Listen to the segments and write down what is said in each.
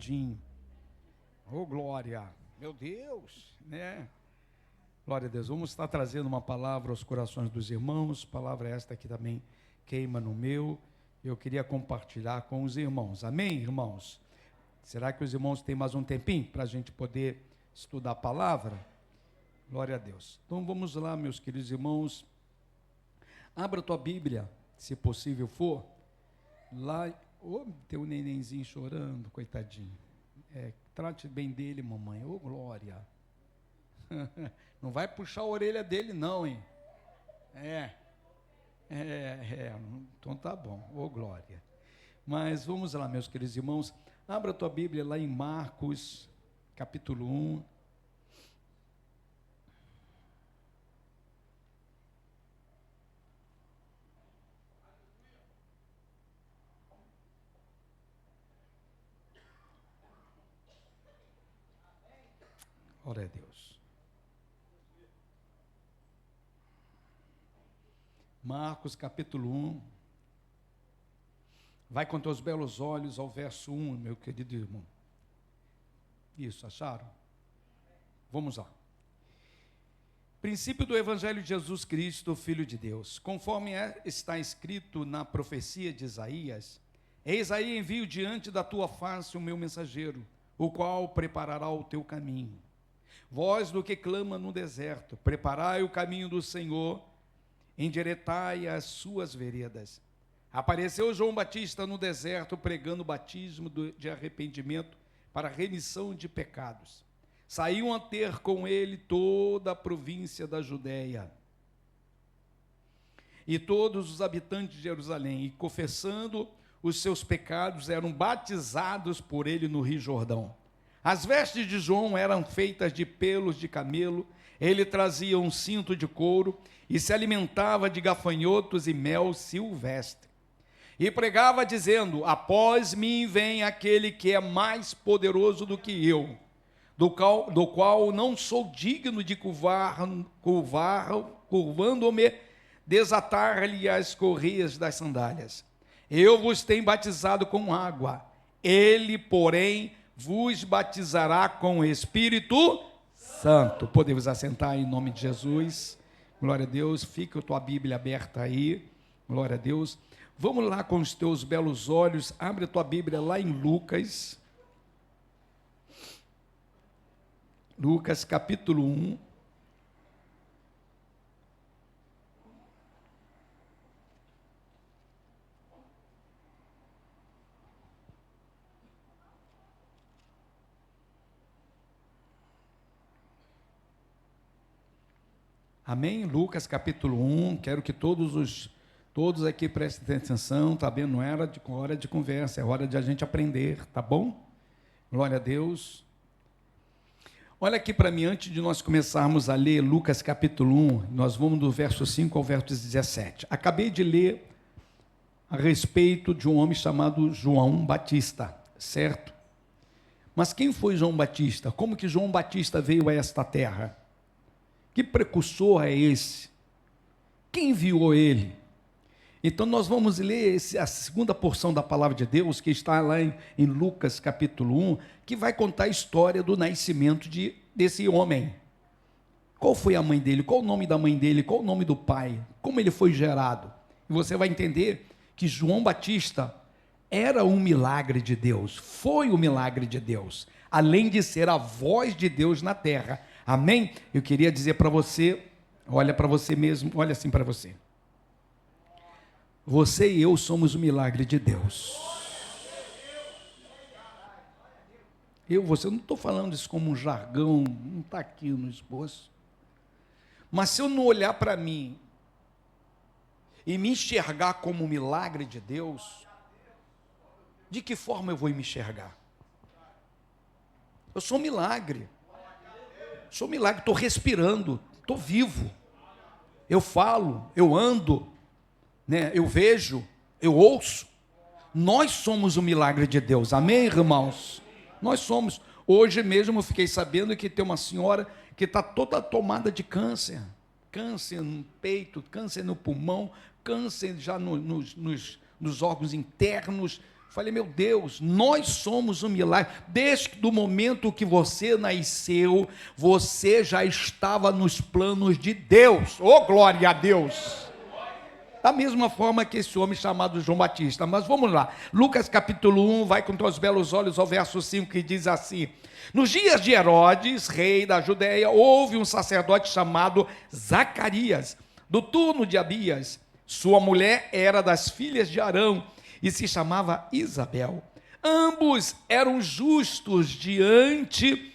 coitadinho. Ô, glória. Meu Deus, né? Glória a Deus. Vamos estar trazendo uma palavra aos corações dos irmãos. Palavra esta que também queima no meu. Eu queria compartilhar com os irmãos. Amém, irmãos? Será que os irmãos têm mais um tempinho para a gente poder estudar a palavra? Glória a Deus. Então vamos lá, meus queridos irmãos. Abra a tua Bíblia, se possível for. Lá, tem um nenenzinho chorando, coitadinho. Trate bem dele, mamãe. Ô, glória. Não vai puxar a orelha dele, não, hein? Então tá bom. Ô, glória. Mas vamos lá, meus queridos irmãos. Abra a tua Bíblia lá em Marcos, capítulo 1. Glória a Deus. Marcos, capítulo 1. Vai com teus belos olhos ao verso 1, meu querido irmão. Isso, acharam? Vamos lá. Princípio do Evangelho de Jesus Cristo, Filho de Deus. Conforme está escrito na profecia de Isaías: Eis aí envio diante da tua face o meu mensageiro, o qual preparará o teu caminho. Voz do que clama no deserto: preparai o caminho do Senhor, endireitai as suas veredas. Apareceu João Batista no deserto, pregando o batismo de arrependimento para a remissão de pecados. Saíam a ter com ele toda a província da Judéia e todos os habitantes de Jerusalém, e confessando os seus pecados, eram batizados por ele no Rio Jordão. As vestes de João eram feitas de pelos de camelo, ele trazia um cinto de couro e se alimentava de gafanhotos e mel silvestre. E pregava dizendo: após mim vem aquele que é mais poderoso do que eu, do qual não sou digno de curvando-me, desatar-lhe as correias das sandálias. Eu vos tenho batizado com água, ele, porém, vos batizará com o Espírito Santo. Podemos assentar em nome de Jesus. Glória a Deus. Fica a tua Bíblia aberta aí. Glória a Deus. Vamos lá com os teus belos olhos. Abre a tua Bíblia lá em Lucas. Lucas capítulo 1. Amém? Lucas capítulo 1. Quero que todos aqui prestem atenção, tá bem? Não é hora de conversa, é hora de a gente aprender, tá bom? Glória a Deus. Olha aqui para mim, antes de nós começarmos a ler Lucas capítulo 1, nós vamos do verso 5 ao verso 17. Acabei de ler a respeito de um homem chamado João Batista, certo? Mas quem foi João Batista? Como que João Batista veio a esta terra? Que precursor é esse? Quem enviou ele? Então nós vamos ler a segunda porção da palavra de Deus, que está lá em Lucas capítulo 1, que vai contar a história do nascimento desse homem. Qual foi a mãe dele? Qual o nome da mãe dele? Qual o nome do pai? Como ele foi gerado? E você vai entender que João Batista era um milagre de Deus, foi um milagre de Deus, além de ser a voz de Deus na terra. Amém? Eu queria dizer para você, olha para você mesmo, olha assim para você. Você e eu somos o milagre de Deus. Você, eu não estou falando isso como um jargão, não está aqui no esboço. Mas se eu não olhar para mim e me enxergar como um milagre de Deus, de que forma eu vou me enxergar? Eu sou um milagre. Sou um milagre, estou respirando, estou vivo. Eu falo, eu ando, né? Eu vejo, eu ouço. Nós somos o milagre de Deus, amém, irmãos? Nós somos. Hoje mesmo eu fiquei sabendo que tem uma senhora que está toda tomada de câncer no peito, câncer no pulmão, câncer já nos nos órgãos internos. Falei, meu Deus, nós somos um milagre. Desde o momento que você nasceu, você já estava nos planos de Deus. Oh, glória a Deus! Da mesma forma que esse homem chamado João Batista. Mas vamos lá, Lucas capítulo 1, vai com teus belos olhos ao verso 5, que diz assim: nos dias de Herodes, rei da Judéia, houve um sacerdote chamado Zacarias, do turno de Abias. Sua mulher era das filhas de Arão e se chamava Isabel. Ambos eram justos diante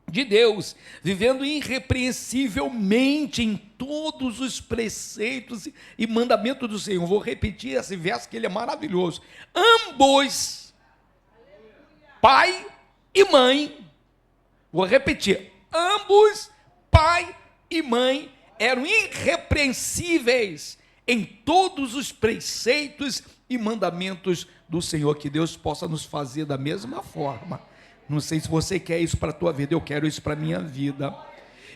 de Deus, vivendo irrepreensivelmente em todos os preceitos e mandamentos do Senhor. Vou repetir esse verso que ele é maravilhoso. Ambos, pai e mãe, vou repetir, ambos, pai e mãe, eram irrepreensíveis em todos os preceitos e mandamentos do Senhor. Que Deus possa nos fazer da mesma forma. Não sei se você quer isso para a tua vida, eu quero isso para a minha vida.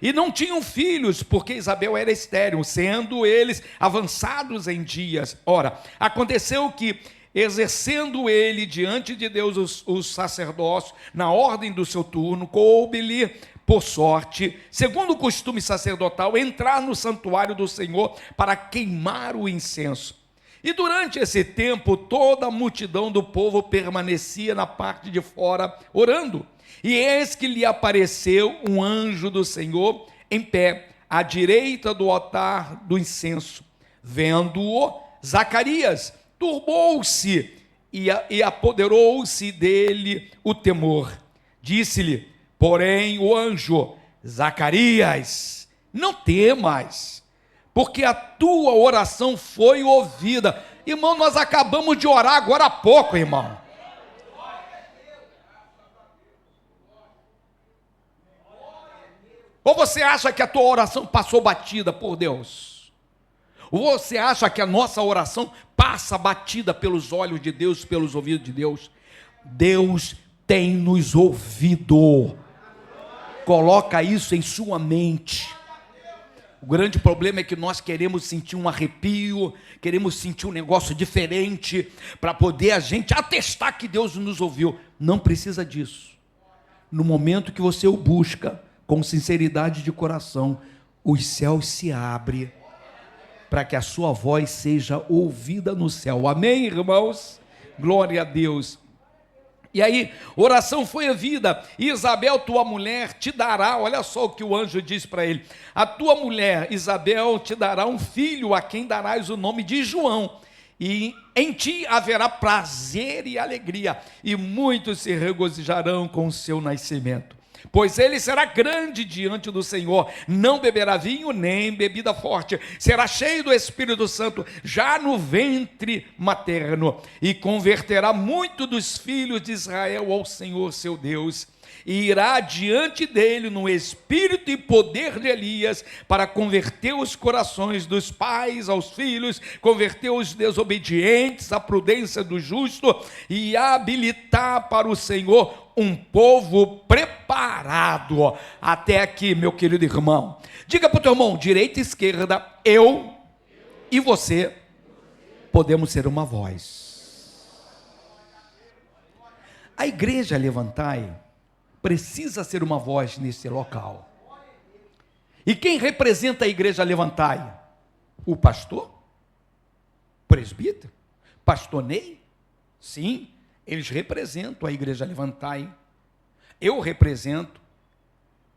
E não tinham filhos, porque Isabel era estéril, sendo eles avançados em dias. Ora, aconteceu que, exercendo ele diante de Deus o sacerdócio, na ordem do seu turno, coube-lhe, por sorte, segundo o costume sacerdotal, entrar no santuário do Senhor para queimar o incenso. E durante esse tempo, toda a multidão do povo permanecia na parte de fora, orando. E eis que lhe apareceu um anjo do Senhor, em pé, à direita do altar do incenso. Vendo-o, Zacarias turbou-se e apoderou-se dele o temor. Disse-lhe, porém, o anjo: Zacarias, não temas, porque a tua oração foi ouvida. Irmão, nós acabamos de orar agora há pouco, irmão. Ou você acha que a tua oração passou batida por Deus? Ou você acha que a nossa oração passa batida pelos olhos de Deus, pelos ouvidos de Deus? Deus tem nos ouvido. Coloca isso em sua mente. O grande problema é que nós queremos sentir um arrepio, queremos sentir um negócio diferente, para poder a gente atestar que Deus nos ouviu. Não precisa disso. No momento que você o busca, com sinceridade de coração, os céus se abrem, para que a sua voz seja ouvida no céu. Amém, irmãos? Glória a Deus. E aí, oração foi ouvida. Isabel, tua mulher, te dará, olha só o que o anjo diz para ele: a tua mulher, Isabel, te dará um filho, a quem darás o nome de João, e em ti haverá prazer e alegria, e muitos se regozijarão com o seu nascimento. Pois ele será grande diante do Senhor, não beberá vinho nem bebida forte, será cheio do Espírito Santo já no ventre materno, e converterá muito dos filhos de Israel ao Senhor seu Deus, e irá diante dele no espírito e poder de Elias, para converter os corações dos pais aos filhos, converter os desobedientes à prudência do justo, e habilitar para o Senhor um povo preparado. Até aqui, meu querido irmão. Diga para o teu irmão, direita e esquerda, eu e você podemos ser uma voz. A igreja Levantai precisa ser uma voz nesse local. E quem representa a igreja Levantai? O pastor? Presbítero? Pastor Ney? Sim, eles representam a igreja Levantai. Eu represento.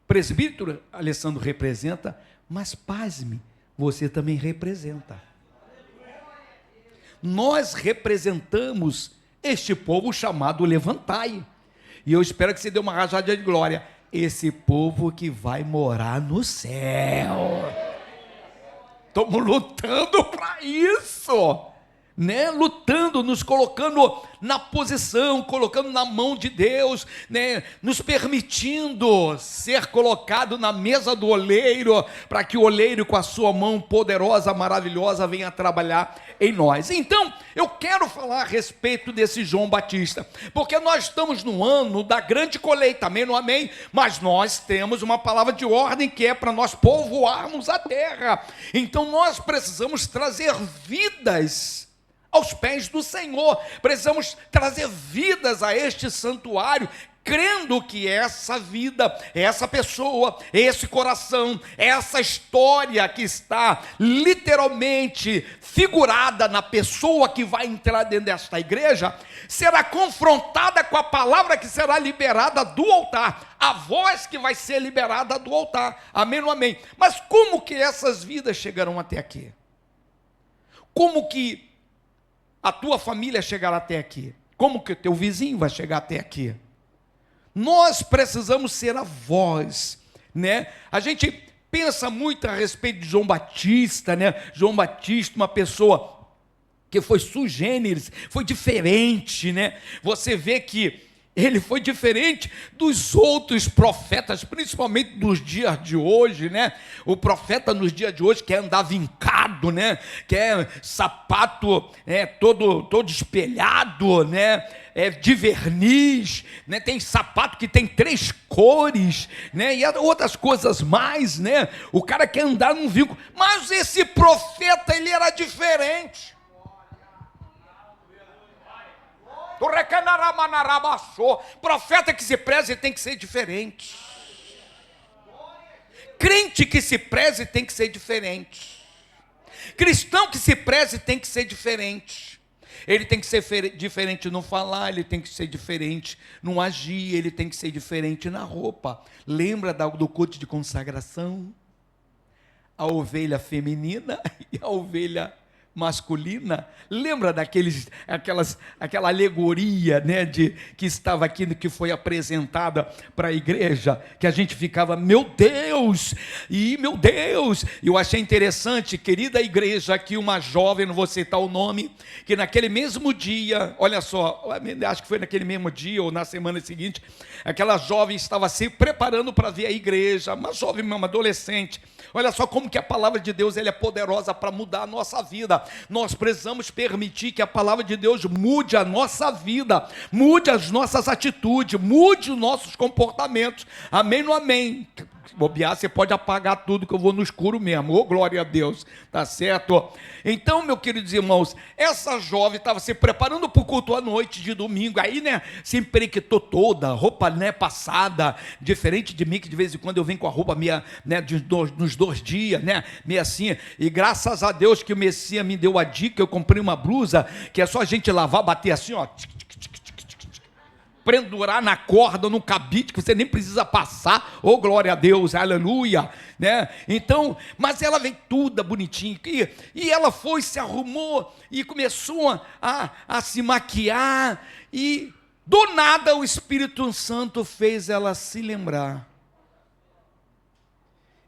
Presbítero Alessandro representa. Mas pasme, você também representa. Nós representamos este povo chamado Levantai. E eu espero que você dê uma rajada de glória. Esse povo que vai morar no céu. Estamos lutando para isso. Né, lutando, nos colocando na posição, colocando na mão de Deus, né, nos permitindo ser colocado na mesa do oleiro, para que o oleiro com a sua mão poderosa, maravilhosa, venha trabalhar em nós. Então, eu quero falar a respeito desse João Batista, porque nós estamos no ano da grande colheita, amém, não amém? Mas nós temos uma palavra de ordem que é para nós povoarmos a terra. Então nós precisamos trazer vidas aos pés do Senhor. Precisamos trazer vidas a este santuário, crendo que essa vida, essa pessoa, esse coração, essa história que está literalmente figurada na pessoa que vai entrar dentro desta igreja, será confrontada com a palavra que será liberada do altar, a voz que vai ser liberada do altar. Amém ou amém? Mas como que essas vidas chegarão até aqui? Como que a tua família chegará até aqui? Como que o teu vizinho vai chegar até aqui? Nós precisamos ser a voz, né? A gente pensa muito a respeito de João Batista, né? João Batista, uma pessoa que foi sui generis, foi diferente, né? Você vê que ele foi diferente dos outros profetas, principalmente dos dias de hoje, né? O profeta nos dias de hoje quer andar vincado, né? Quer sapato todo espelhado, né? De verniz, né? Tem sapato que tem 3 cores, né? E outras coisas mais, né? O cara quer andar num vinco, mas esse profeta, ele era diferente. Profeta que se preze tem que ser diferente. Crente que se preze tem que ser diferente. Cristão que se preze tem que ser diferente. Ele tem que ser diferente no falar, ele tem que ser diferente no agir, ele tem que ser diferente na roupa. Lembra do culto de consagração? A ovelha feminina e a ovelha masculina. Lembra aquela alegoria, né, que estava aqui, que foi apresentada para a igreja, que a gente ficava, meu Deus, eu achei interessante, querida igreja, que uma jovem, não vou citar o nome, que naquele mesmo dia, olha só, acho que foi naquele mesmo dia, ou na semana seguinte, aquela jovem estava se preparando para vir à igreja, uma jovem, uma adolescente. Olha só como que a palavra de Deus, ela é poderosa para mudar a nossa vida. Nós precisamos permitir que a palavra de Deus mude a nossa vida, mude as nossas atitudes, mude os nossos comportamentos. Amém ou amém? Bobear, você pode apagar tudo, que eu vou no escuro mesmo. Ô, glória a Deus, tá certo? Então, meus queridos irmãos, essa jovem estava se preparando para o culto à noite de domingo, aí, né, se emprequetou toda, roupa, né, passada, diferente de mim, que de vez em quando eu venho com a roupa meia, né, nos 2 dias, né, meia assim, e graças a Deus que o Messias me deu a dica, eu comprei uma blusa, que é só a gente lavar, bater assim, ó, pendurar na corda, no cabide, que você nem precisa passar, oh glória a Deus, aleluia, né? Então, mas ela vem toda bonitinha, e ela foi, se arrumou, e começou a se maquiar, e do nada o Espírito Santo fez ela se lembrar,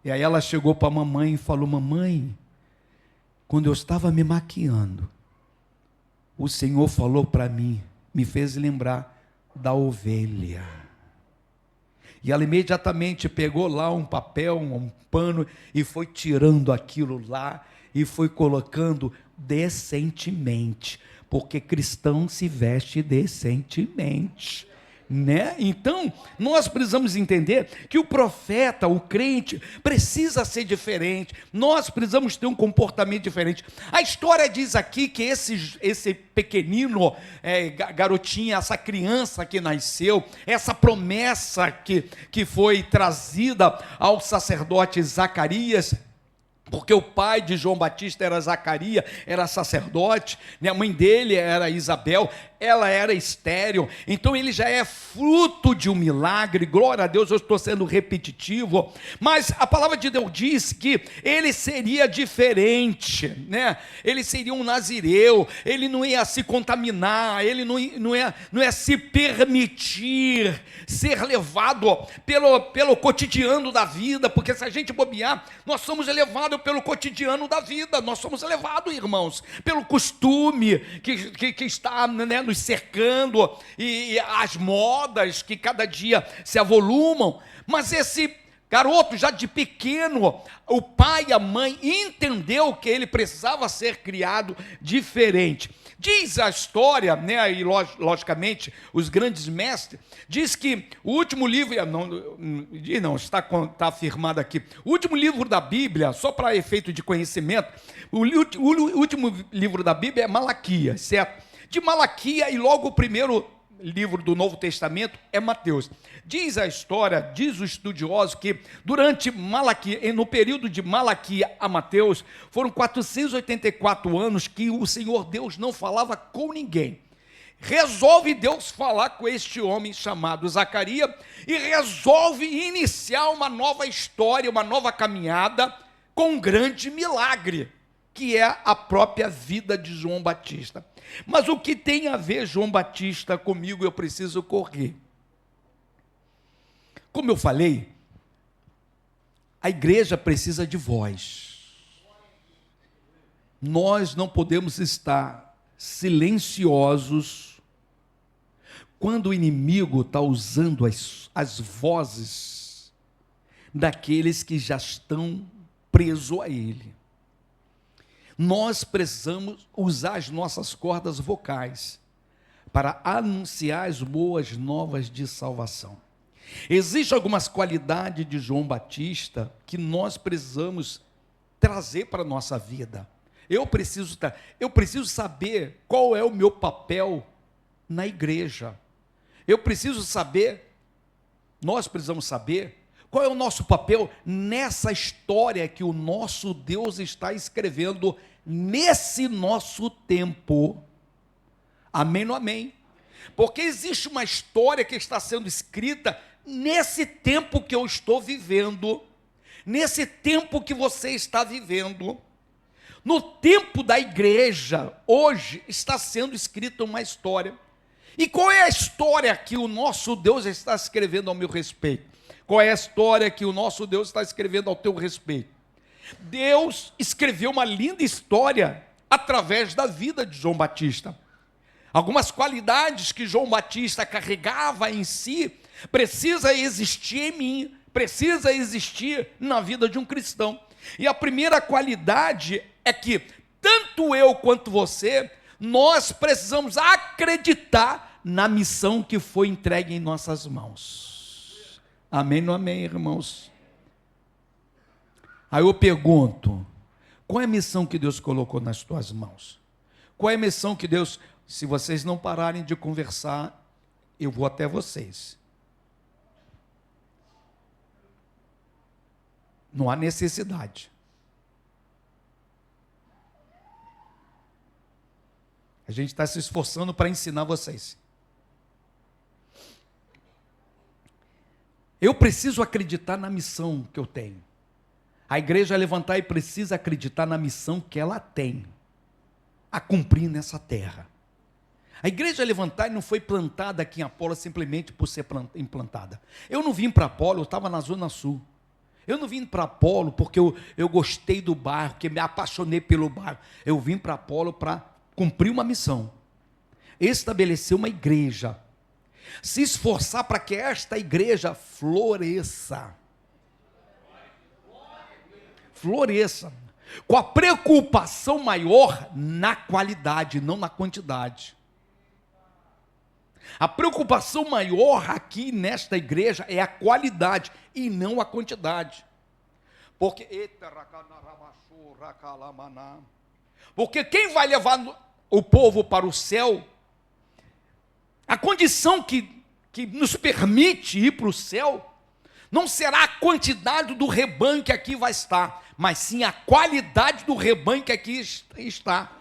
e aí ela chegou para a mamãe e falou, mamãe, quando eu estava me maquiando, o Senhor falou para mim, me fez lembrar da ovelha. E ela imediatamente pegou lá um papel, um pano, e foi tirando aquilo lá, e foi colocando decentemente, porque cristão se veste decentemente, né? Então, nós precisamos entender que o profeta, o crente, precisa ser diferente, nós precisamos ter um comportamento diferente. A história diz aqui que esse pequenino, garotinha, essa criança que nasceu, essa promessa que foi trazida ao sacerdote Zacarias, porque o pai de João Batista era Zacarias, era sacerdote, né? A mãe dele era Isabel, ela era estéril, então ele já é fruto de um milagre, glória a Deus, eu estou sendo repetitivo, mas a palavra de Deus diz que ele seria diferente, né? Ele seria um nazireu, ele não ia se contaminar, ele não ia se permitir ser levado pelo cotidiano da vida, porque se a gente bobear, nós somos levados pelo cotidiano da vida, nós somos levados, irmãos, pelo costume que está, né, nos cercando, e as modas que cada dia se avolumam, mas esse garoto, já de pequeno, o pai e a mãe entendeu que ele precisava ser criado diferente. Diz a história, né, e logicamente os grandes mestres, diz que o último livro, não está afirmado aqui, o último livro da Bíblia, só para efeito de conhecimento, o último livro da Bíblia é Malaquias, certo? De Malaquias e logo o primeiro livro do Novo Testamento é Mateus. Diz a história, diz o estudioso que durante Malaquias, no período de Malaquias a Mateus, foram 484 anos que o Senhor Deus não falava com ninguém. Resolve Deus falar com este homem chamado Zacarias e resolve iniciar uma nova história, uma nova caminhada com um grande milagre, que é a própria vida de João Batista. Mas o que tem a ver João Batista comigo, eu preciso correr. Como eu falei, a igreja precisa de voz. Nós não podemos estar silenciosos quando o inimigo está usando as vozes daqueles que já estão presos a ele. Nós precisamos usar as nossas cordas vocais para anunciar as boas novas de salvação. Existem algumas qualidades de João Batista que nós precisamos trazer para a nossa vida. Eu preciso saber qual é o meu papel na igreja. Nós precisamos saber qual é o nosso papel nessa história que o nosso Deus está escrevendo nesse nosso tempo. Amém ou amém? Porque existe uma história que está sendo escrita nesse tempo que eu estou vivendo, nesse tempo que você está vivendo. No tempo da igreja, hoje, está sendo escrita uma história. E qual é a história que o nosso Deus está escrevendo ao meu respeito? Qual é a história que o nosso Deus está escrevendo ao teu respeito? Deus escreveu uma linda história através da vida de João Batista. Algumas qualidades que João Batista carregava em si, precisa existir em mim, precisa existir na vida de um cristão. E a primeira qualidade é que, tanto eu quanto você, nós precisamos acreditar na missão que foi entregue em nossas mãos. Amém ou amém, irmãos? Aí eu pergunto, qual é a missão que Deus colocou nas tuas mãos? Qual é a missão que Deus, se vocês não pararem de conversar, eu vou até vocês. Não há necessidade. A gente está se esforçando para ensinar vocês. Eu preciso acreditar na missão que eu tenho. A igreja levantar e precisa acreditar na missão que ela tem a cumprir nessa terra. A igreja levantar não foi plantada aqui em Apolo simplesmente por ser implantada. Eu não vim para Apolo, eu estava na Zona Sul. Eu não vim para Apolo porque eu gostei do bairro, que me apaixonei pelo bairro. Eu vim para Apolo para cumprir uma missão. Estabelecer uma igreja. Se esforçar para que esta igreja floresça. Floresça. Com a preocupação maior na qualidade, não na quantidade. A preocupação maior aqui nesta igreja é a qualidade e não a quantidade. Porque quem vai levar o povo para o céu, a condição que nos permite ir para o céu, não será a quantidade do rebanho que aqui vai estar, mas sim a qualidade do rebanho que aqui está.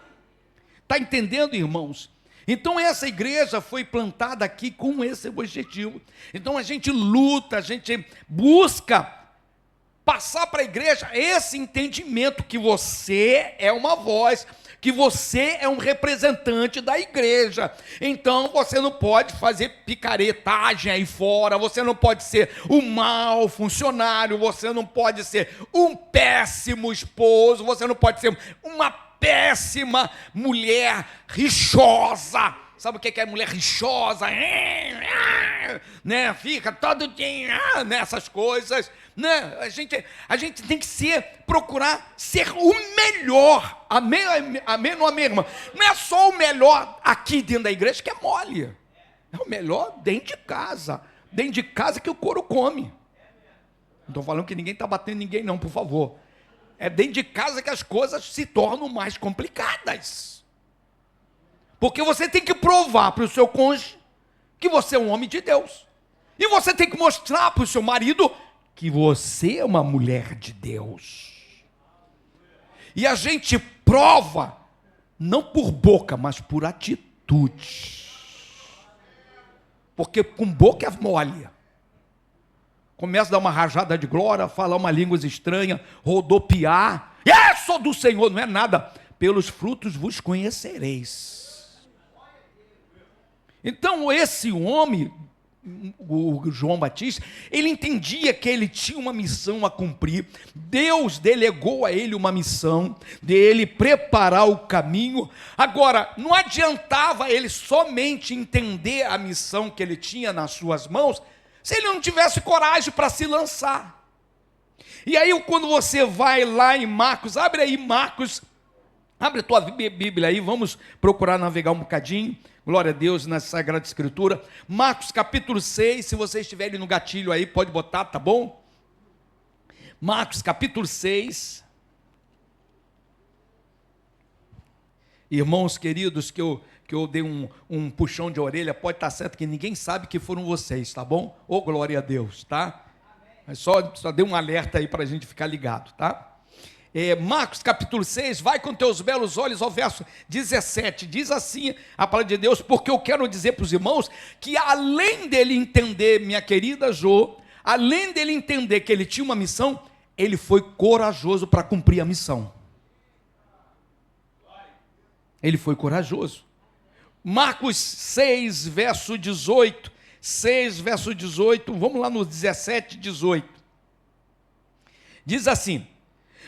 Está entendendo, irmãos? Então essa igreja foi plantada aqui com esse objetivo. Então a gente luta, a gente busca passar para a igreja esse entendimento que você é uma voz, que você é um representante da igreja. Então você não pode fazer picaretagem aí fora, você não pode ser um mau funcionário, você não pode ser um péssimo esposo, você não pode ser uma péssima mulher rixosa. Sabe o que é mulher rixosa? né? Fica todo dia nessas coisas, né? A gente tem que procurar ser o melhor. Amém, amém, não amém, irmã? Não é só o melhor aqui dentro da igreja que é mole. É o melhor dentro de casa. Dentro de casa que o couro come. Não estou falando que ninguém está batendo ninguém não, por favor. É dentro de casa que as coisas se tornam mais complicadas. Porque você tem que provar para o seu cônjuge que você é um homem de Deus. E você tem que mostrar para o seu marido que você é uma mulher de Deus. E a gente prova, não por boca, mas por atitude. Porque com boca é mole. Começa a dar uma rajada de glória, falar uma língua estranha, rodopiar. Sou do Senhor, não é nada. Pelos frutos vos conhecereis. Então esse homem, o João Batista, ele entendia que ele tinha uma missão a cumprir. Deus delegou a ele uma missão, de ele preparar o caminho. Agora, não adiantava ele somente entender a missão que ele tinha nas suas mãos, se ele não tivesse coragem para se lançar. E aí, quando você vai lá em Marcos, abre aí Marcos, abre a tua Bíblia aí, vamos procurar navegar um bocadinho, glória a Deus, na Sagrada Escritura. Marcos capítulo 6, se você estiver no gatilho aí, pode botar, tá bom? Marcos capítulo 6. Irmãos queridos, que eu dei um puxão de orelha, pode estar certo que ninguém sabe que foram vocês, tá bom? Ô, glória a Deus, tá? Mas só dei um alerta aí para a gente ficar ligado, tá? Marcos capítulo 6, vai com teus belos olhos ao verso 17, diz assim a palavra de Deus, porque eu quero dizer para os irmãos, que além dele entender, minha querida Jo, além dele entender que ele tinha uma missão, ele foi corajoso para cumprir a missão. Ele foi corajoso. Marcos 6, verso 18, 6, verso 18, vamos lá no 17, 18. Diz assim: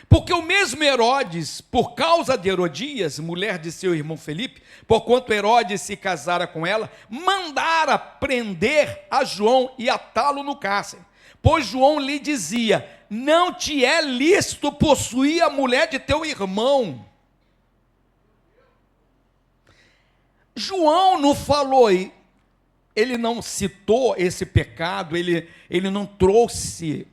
porque o mesmo Herodes, por causa de Herodias, mulher de seu irmão Felipe, porquanto Herodes se casara com ela, mandara prender a João e atá-lo no cárcere. Pois João lhe dizia: não te é lícito possuir a mulher de teu irmão. João não falou, ele não citou esse pecado, ele não trouxe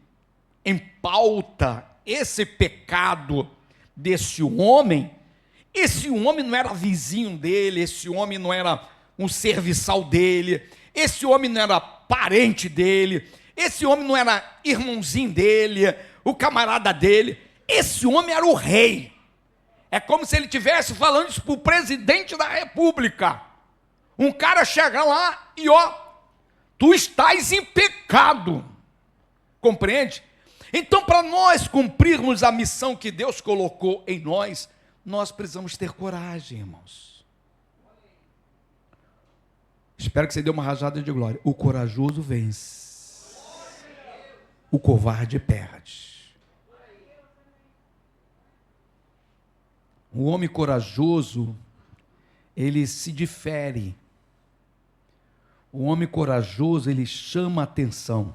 em pauta esse pecado desse homem. Esse homem não era vizinho dele, esse homem não era um serviçal dele, esse homem não era parente dele, esse homem não era irmãozinho dele, o camarada dele, esse homem era o rei. É como se ele estivesse falando isso para o presidente da república. Um cara chega lá e tu estás em pecado. Compreende? Então, para nós cumprirmos a missão que Deus colocou em nós, nós precisamos ter coragem, irmãos. Espero que você dê uma rajada de glória. O corajoso vence, o covarde perde. O homem corajoso, ele se difere. O homem corajoso, ele chama a atenção.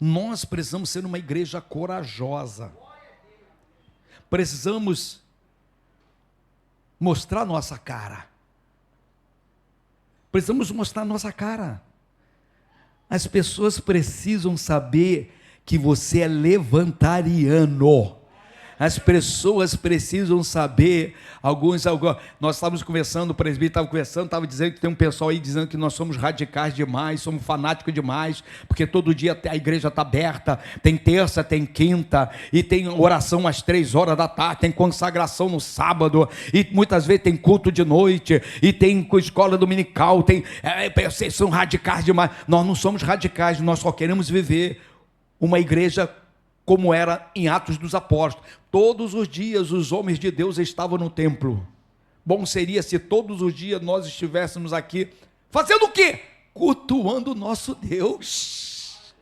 Nós precisamos ser uma igreja corajosa. Precisamos mostrar nossa cara. Precisamos mostrar nossa cara. As pessoas precisam saber que você é levantariano. As pessoas precisam saber, nós estávamos conversando, o presbítero estava conversando, estava dizendo que tem um pessoal aí dizendo que nós somos radicais demais, somos fanáticos demais, porque todo dia a igreja está aberta, tem terça, tem quinta, e tem oração às 3 horas da tarde, tem consagração no sábado, e muitas vezes tem culto de noite, e tem escola dominical, vocês são radicais demais. Nós não somos radicais, nós só queremos viver uma igreja como era em Atos dos Apóstolos. Todos os dias os homens de Deus estavam no templo. Bom seria se todos os dias nós estivéssemos aqui, fazendo o quê? Cultuando o nosso Deus.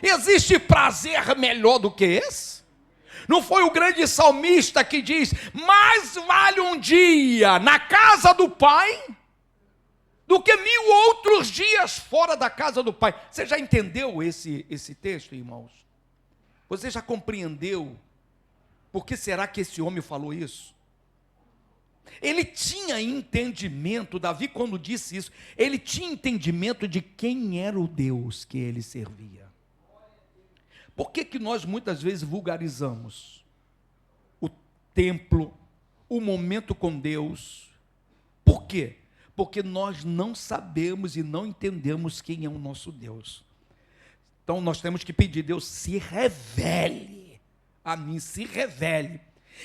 Existe prazer melhor do que esse? Não foi o grande salmista que diz: mais vale um dia na casa do Pai do que 1000 outros dias fora da casa do Pai. Você já entendeu esse texto, irmãos? Você já compreendeu por que será que esse homem falou isso? Ele tinha entendimento, Davi quando disse isso, ele tinha entendimento de quem era o Deus que ele servia. Por que nós muitas vezes vulgarizamos o templo, o momento com Deus? Por quê? Porque nós não sabemos e não entendemos quem é o nosso Deus. Então nós temos que pedir, Deus, se revele a mim, se revele.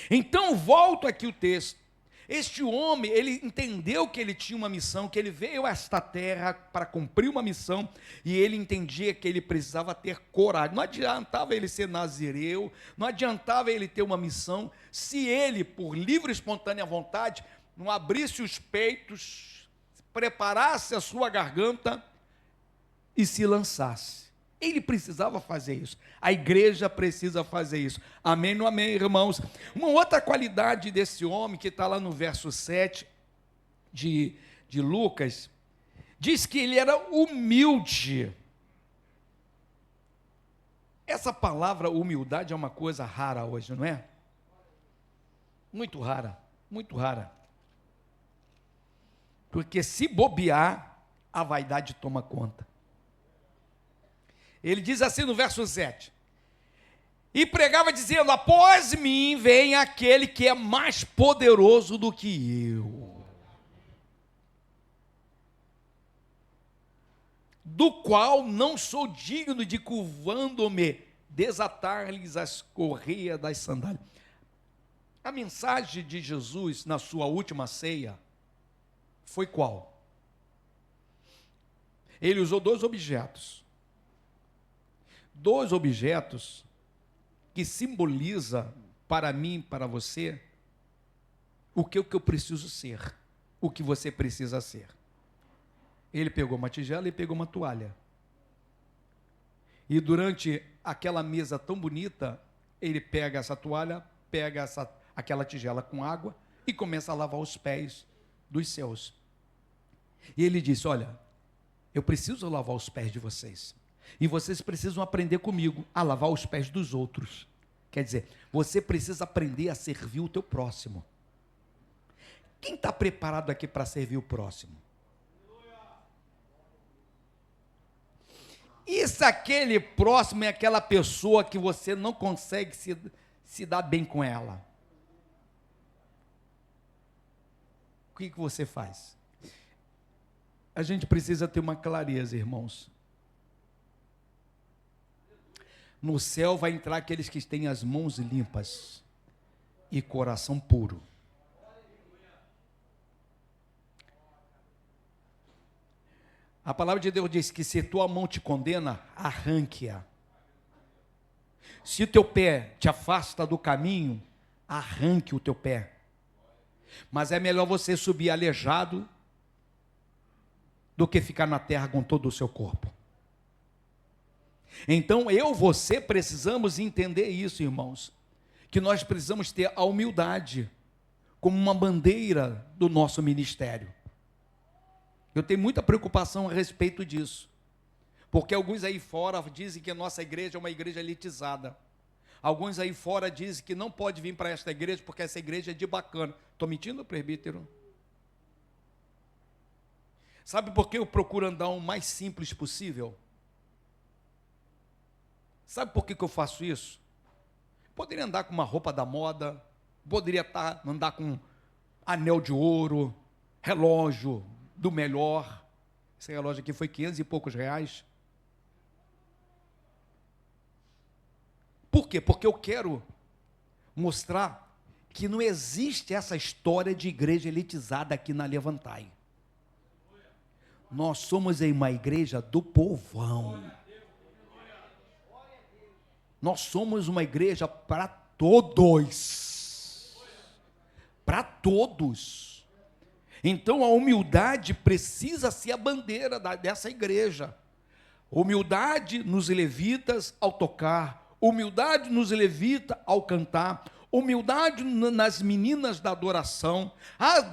Então volto aqui o texto. Este homem, ele entendeu que ele tinha uma missão, que ele veio a esta terra para cumprir uma missão, e ele entendia que ele precisava ter coragem. Não adiantava ele ser nazireu, não adiantava ele ter uma missão, se ele, por livre e espontânea vontade, não abrisse os peitos, preparasse a sua garganta e se lançasse. Ele precisava fazer isso. A igreja precisa fazer isso. Amém, não amém, irmãos? Uma outra qualidade desse homem, que está lá no verso 7 de Lucas, diz que ele era humilde. Essa palavra humildade é uma coisa rara hoje, não é? Muito rara, muito rara. Porque se bobear, a vaidade toma conta. Ele diz assim no verso 7, e pregava dizendo, após mim vem aquele que é mais poderoso do que eu, do qual não sou digno de, curvando-me, desatar-lhes as correias das sandálias. A mensagem de Jesus na sua última ceia foi qual? Ele usou dois objetos que simboliza para mim, para você, o que eu preciso ser, o que você precisa ser. Ele pegou uma tigela e pegou uma toalha. E durante aquela mesa tão bonita, ele pega essa toalha, pega aquela tigela com água e começa a lavar os pés dos seus. E ele disse, olha, eu preciso lavar os pés de vocês. E vocês precisam aprender comigo a lavar os pés dos outros. Quer dizer, você precisa aprender a servir o teu próximo. Quem está preparado aqui para servir o próximo? E se aquele próximo é aquela pessoa que você não consegue se dar bem com ela? O que você faz? A gente precisa ter uma clareza, irmãos. No céu vai entrar aqueles que têm as mãos limpas e coração puro. A palavra de Deus diz que se tua mão te condena, arranque-a. Se o teu pé te afasta do caminho, arranque o teu pé. Mas é melhor você subir aleijado do que ficar na terra com todo o seu corpo. Então, você precisamos entender isso, irmãos, que nós precisamos ter a humildade como uma bandeira do nosso ministério. Eu tenho muita preocupação a respeito disso, porque alguns aí fora dizem que a nossa igreja é uma igreja elitizada. Alguns aí fora dizem que não pode vir para esta igreja, porque essa igreja é de bacana. Estou mentindo, presbítero? Sabe por que eu procuro andar o mais simples possível? Sabe por que eu faço isso? Poderia andar com uma roupa da moda, poderia andar com anel de ouro, relógio do melhor. Esse relógio aqui foi 500 e poucos reais. Por quê? Porque eu quero mostrar que não existe essa história de igreja elitizada aqui na Levantai. Nós somos uma igreja do povão. Nós somos uma igreja para todos. Para todos. Então a humildade precisa ser a bandeira dessa igreja. Humildade nos levitas ao tocar, humildade nos levita ao cantar, humildade nas meninas da adoração.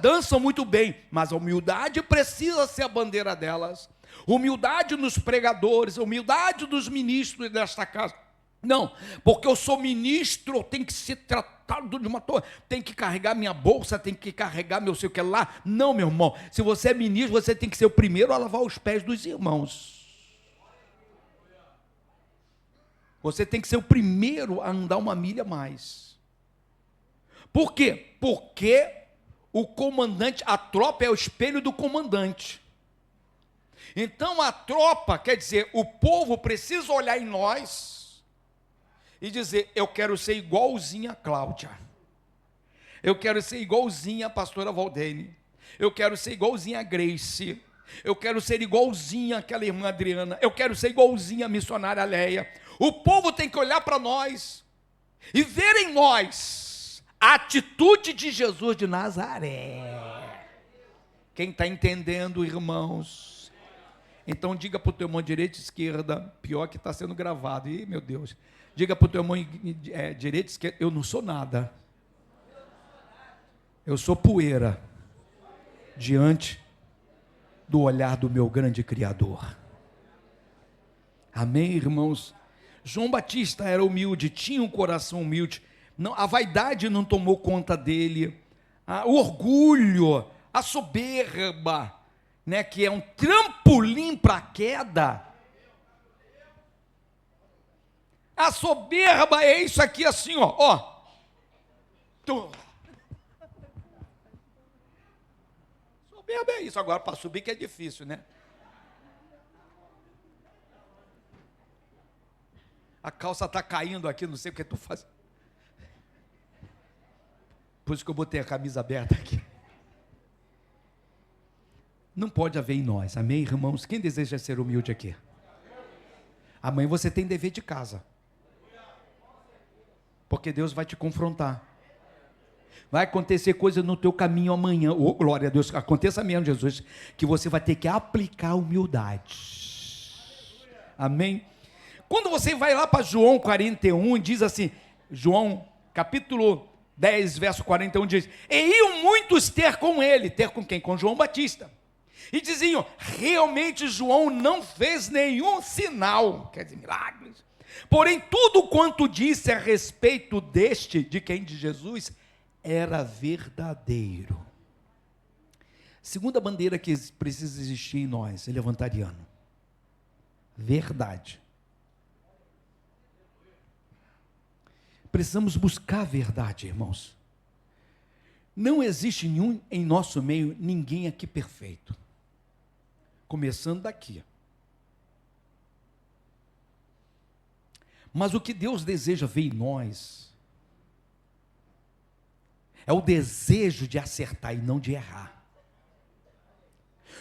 Dançam muito bem, mas a humildade precisa ser a bandeira delas. Humildade nos pregadores, humildade dos ministros desta casa. Não, porque eu sou ministro, eu tenho que ser tratado de uma toa, tem que carregar minha bolsa, tem que carregar meu sei o que lá. Não, meu irmão, se você é ministro, você tem que ser o primeiro a lavar os pés dos irmãos. Você tem que ser o primeiro a andar uma milha a mais. Por quê? Porque o comandante, a tropa é o espelho do comandante. Então a tropa, quer dizer, o povo precisa olhar em nós e dizer, eu quero ser igualzinha a Cláudia. Eu quero ser igualzinha a pastora Valdene. Eu quero ser igualzinha a Grace. Eu quero ser igualzinha àquela irmã Adriana. Eu quero ser igualzinha a missionária Leia. O povo tem que olhar para nós e ver em nós a atitude de Jesus de Nazaré. Quem está entendendo, irmãos? Então diga para o teu irmão direita e esquerda, pior que está sendo gravado. Ih, meu Deus. Diga para o teu irmão direita e esquerda, eu não sou nada. Eu sou poeira diante do olhar do meu grande Criador. Amém, irmãos? João Batista era humilde, tinha um coração humilde. Não, a vaidade não tomou conta dele. O orgulho, a soberba, né, que é um trampolim para a queda. A soberba é isso aqui assim, ó. Soberba é isso. Agora para subir que é difícil, né? A calça está caindo aqui, não sei o que tu faz. Por isso que eu botei a camisa aberta aqui. Não pode haver em nós, amém, irmãos? Quem deseja ser humilde aqui? Amanhã você tem dever de casa. Porque Deus vai te confrontar. Vai acontecer coisa no teu caminho amanhã. Oh, glória a Deus, aconteça mesmo, Jesus, que você vai ter que aplicar a humildade. Amém? Quando você vai lá para João 41, diz assim, João capítulo 10, verso 41, diz, e iam muitos ter com ele, ter com quem? Com João Batista. E diziam, realmente João não fez nenhum sinal, quer dizer, milagres. Porém, tudo quanto disse a respeito deste, de quem? De Jesus, era verdadeiro. Segunda bandeira que precisa existir em nós, levantariano. Verdade. Precisamos buscar a verdade, irmãos. Não existe nenhum em nosso meio, ninguém aqui perfeito. Começando daqui. Mas o que Deus deseja ver em nós é o desejo de acertar e não de errar.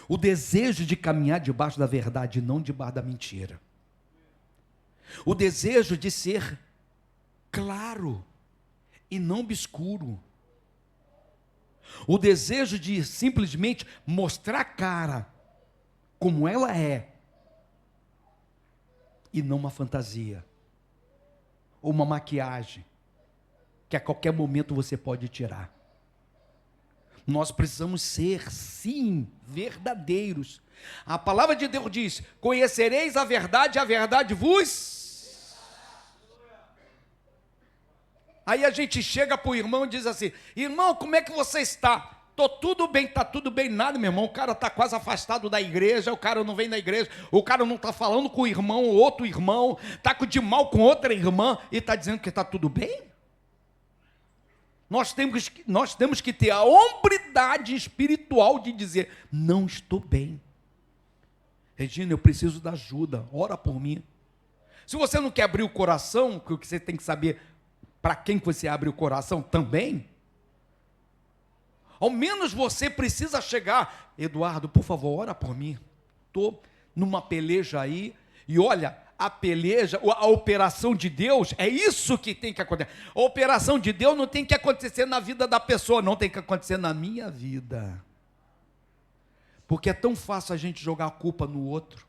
O desejo de caminhar debaixo da verdade e não debaixo da mentira. O desejo de ser claro e não obscuro. O desejo de simplesmente mostrar a cara como ela é e não uma fantasia ou uma maquiagem que a qualquer momento você pode tirar. Nós precisamos ser, sim, verdadeiros. A palavra de Deus diz, conhecereis a verdade vos... Aí a gente chega para o irmão e diz assim, irmão, como é que você está? Estou tudo bem, está tudo bem, nada, meu irmão, o cara está quase afastado da igreja, o cara não vem da igreja, o cara não está falando com o irmão, outro irmão, está de mal com outra irmã, e está dizendo que está tudo bem? Nós temos que ter a hombridade espiritual de dizer, não estou bem. Regina, eu preciso da ajuda, ora por mim. Se você não quer abrir o coração, que você tem que saber para quem você abre o coração também, ao menos você precisa chegar, Eduardo, por favor, ora por mim, estou numa peleja aí, e olha, a peleja, a operação de Deus, é isso que tem que acontecer. A operação de Deus não tem que acontecer na vida da pessoa, não tem que acontecer na minha vida. Porque é tão fácil a gente jogar a culpa no outro.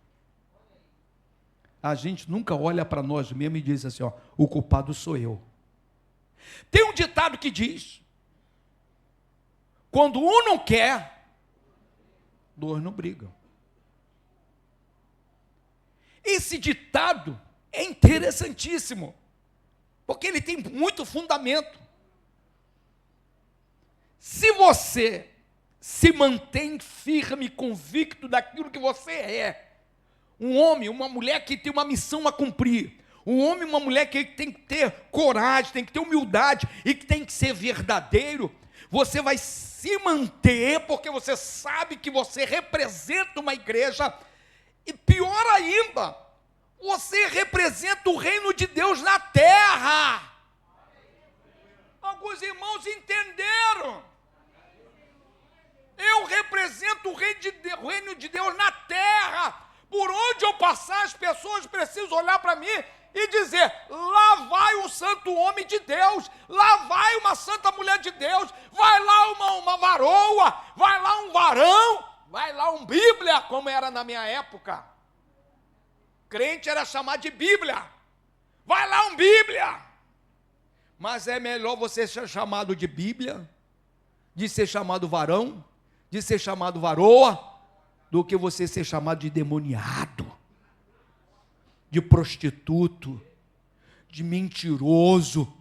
A gente nunca olha para nós mesmos e diz assim, ó, o culpado sou eu. Tem um ditado que diz: quando um não quer, dois não brigam. Esse ditado é interessantíssimo, porque ele tem muito fundamento. Se você se mantém firme e convicto daquilo que você é, um homem, uma mulher que tem uma missão a cumprir, um homem, uma mulher que tem que ter coragem, tem que ter humildade e que tem que ser verdadeiro, você vai se manter, porque você sabe que você representa uma igreja, e pior ainda, você representa o reino de Deus na terra. Alguns irmãos entenderam. Eu represento o reino de Deus na terra. Por onde eu passar, as pessoas precisam olhar para mim e dizer: lá vai um santo homem de Deus, lá vai uma santa mulher de Deus, vai lá uma varoa, vai lá um varão, vai lá um Bíblia, como era na minha época. Crente era chamado de Bíblia. Vai lá um Bíblia. Mas é melhor você ser chamado de Bíblia, de ser chamado varão, de ser chamado varoa, do que você ser chamado de demoniado, de prostituto, de mentiroso,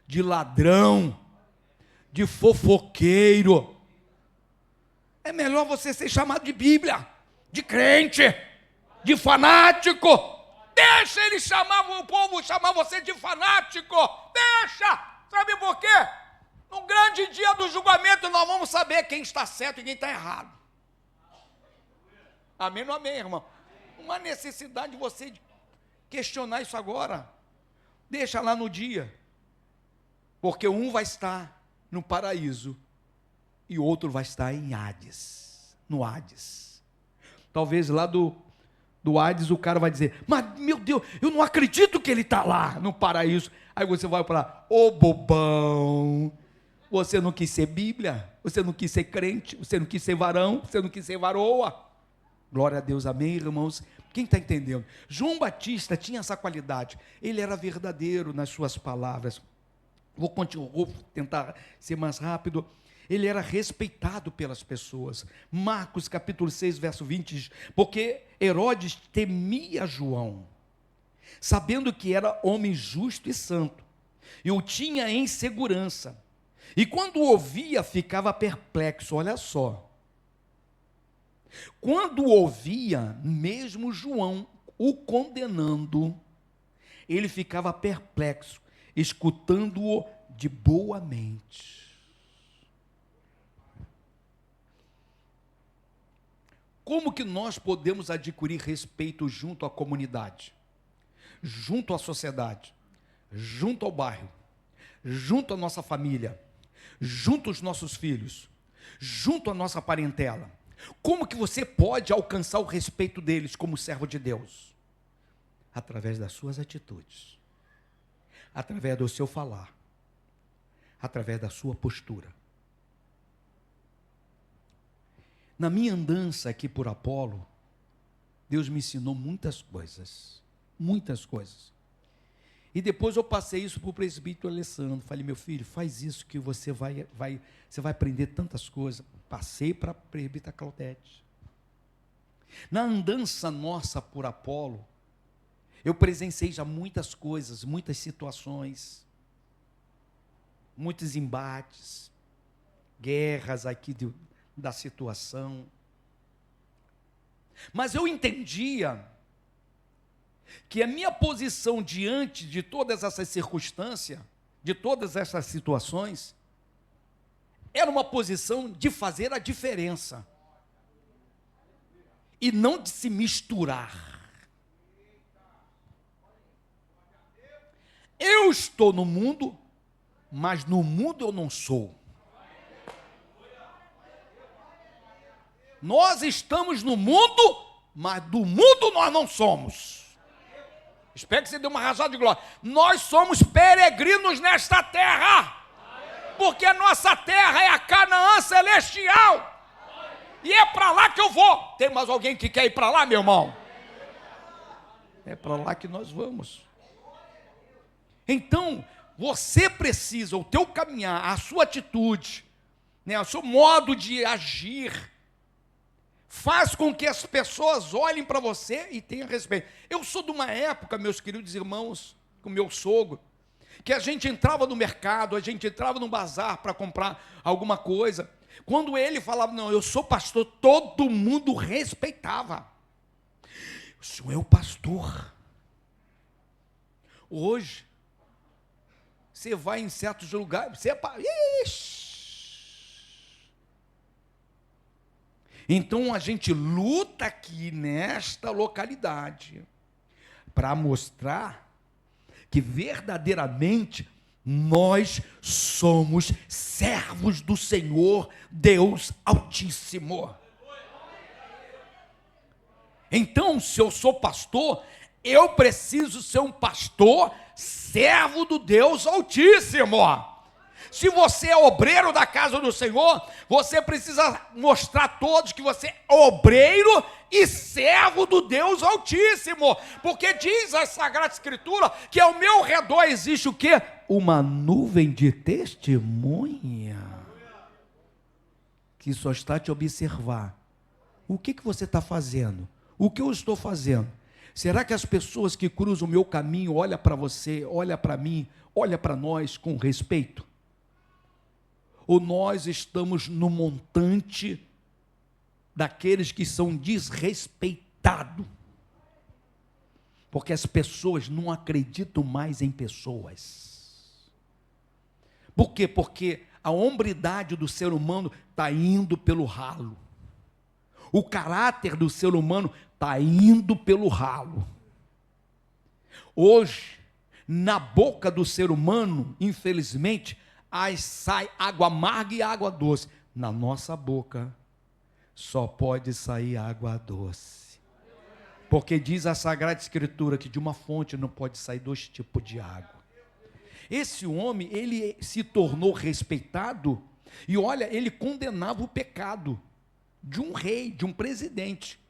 de ladrão, de fofoqueiro. É melhor você ser chamado de Bíblia, de crente, de fanático. Deixa ele chamar, o povo chamar você de fanático. Deixa. Sabe por quê? No grande dia do julgamento nós vamos saber quem está certo e quem está errado. Amém ou não amém, irmão? Uma necessidade de você questionar isso agora. Deixa lá no dia. Porque um vai estar no paraíso e o outro vai estar em Hades. No Hades. Talvez lá do Hades o cara vai dizer: mas meu Deus, eu não acredito que ele está lá no paraíso. Aí você vai falar: ô bobão, você não quis ser Bíblia, você não quis ser crente, você não quis ser varão, você não quis ser varoa. Glória a Deus, amém, irmãos? Quem está entendendo? João Batista tinha essa qualidade, ele era verdadeiro nas suas palavras. Vou tentar ser mais rápido. Ele era respeitado pelas pessoas. Marcos capítulo 6, verso 20 diz: porque Herodes temia João, sabendo que era homem justo e santo, e o tinha em segurança. E quando o ouvia, ficava perplexo. Olha só. Quando ouvia, mesmo João o condenando, ele ficava perplexo, escutando-o de boa mente. Como que nós podemos adquirir respeito junto à comunidade, junto à sociedade, junto ao bairro, junto à nossa família, junto aos nossos filhos, junto à nossa parentela? Como que você pode alcançar o respeito deles como servo de Deus? Através das suas atitudes, através do seu falar, através da sua postura. Na minha andança aqui por Apolo, Deus me ensinou muitas coisas, muitas coisas. E depois eu passei isso para o presbítero Alessandro. Falei: meu filho, faz isso que você vai aprender tantas coisas. Passei para a presbítera Claudete. Na andança nossa por Apolo, eu presenciei já muitas coisas, muitas situações, muitos embates, guerras aqui da situação. Mas eu entendia que a minha posição diante de todas essas circunstâncias, de todas essas situações, era uma posição de fazer a diferença e não de se misturar. Eu estou no mundo, mas no mundo eu não sou. Nós estamos no mundo, mas do mundo nós não somos. Espero que você dê uma rajada de glória. Nós somos peregrinos nesta terra, porque a nossa terra é a Canaã celestial, e é para lá que eu vou. Tem mais alguém que quer ir para lá, meu irmão? É para lá que nós vamos. Então, você precisa, o teu caminhar, a sua atitude, né, o seu modo de agir, faz com que as pessoas olhem para você e tenham respeito. Eu sou de uma época, meus queridos irmãos, com meu sogro, que a gente entrava no mercado, a gente entrava no bazar para comprar alguma coisa. Quando ele falava, não, eu sou pastor, todo mundo respeitava. O senhor é o pastor. Hoje, você vai em certos lugares, você é ixi. Então a gente luta aqui nesta localidade para mostrar que verdadeiramente nós somos servos do Senhor Deus Altíssimo. Então, se eu sou pastor, eu preciso ser um pastor servo do Deus Altíssimo. Se você é obreiro da casa do Senhor, você precisa mostrar a todos que você é obreiro e servo do Deus Altíssimo, porque diz a Sagrada Escritura que ao meu redor existe o quê? Uma nuvem de testemunha, que só está te observar. O que você está fazendo? O que eu estou fazendo? Será que as pessoas que cruzam o meu caminho olham para você, olham para mim, olham para nós com respeito? Ou nós estamos no montante daqueles que são desrespeitados? Porque as pessoas não acreditam mais em pessoas. Por quê? Porque a hombridade do ser humano está indo pelo ralo. O caráter do ser humano está indo pelo ralo. Hoje, na boca do ser humano, infelizmente, aí sai água amarga e água doce. Na nossa boca só pode sair água doce. Porque diz a Sagrada Escritura que de uma fonte não pode sair dois tipos de água. Esse homem, ele se tornou respeitado e olha, ele condenava o pecado de um rei, de um presidente.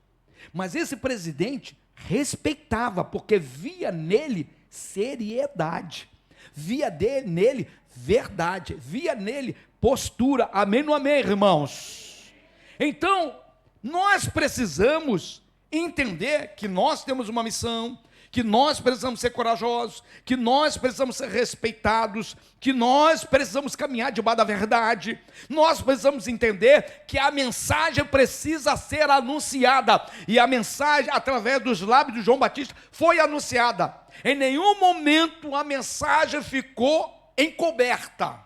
Mas esse presidente respeitava, porque via nele seriedade, via nele verdade, via nele postura. Amém ou não amém, irmãos? Então, nós precisamos entender que nós temos uma missão, que nós precisamos ser corajosos, que nós precisamos ser respeitados, que nós precisamos caminhar debaixo da verdade. Nós precisamos entender que a mensagem precisa ser anunciada, e a mensagem, através dos lábios de João Batista, foi anunciada. Em nenhum momento a mensagem ficou encoberta,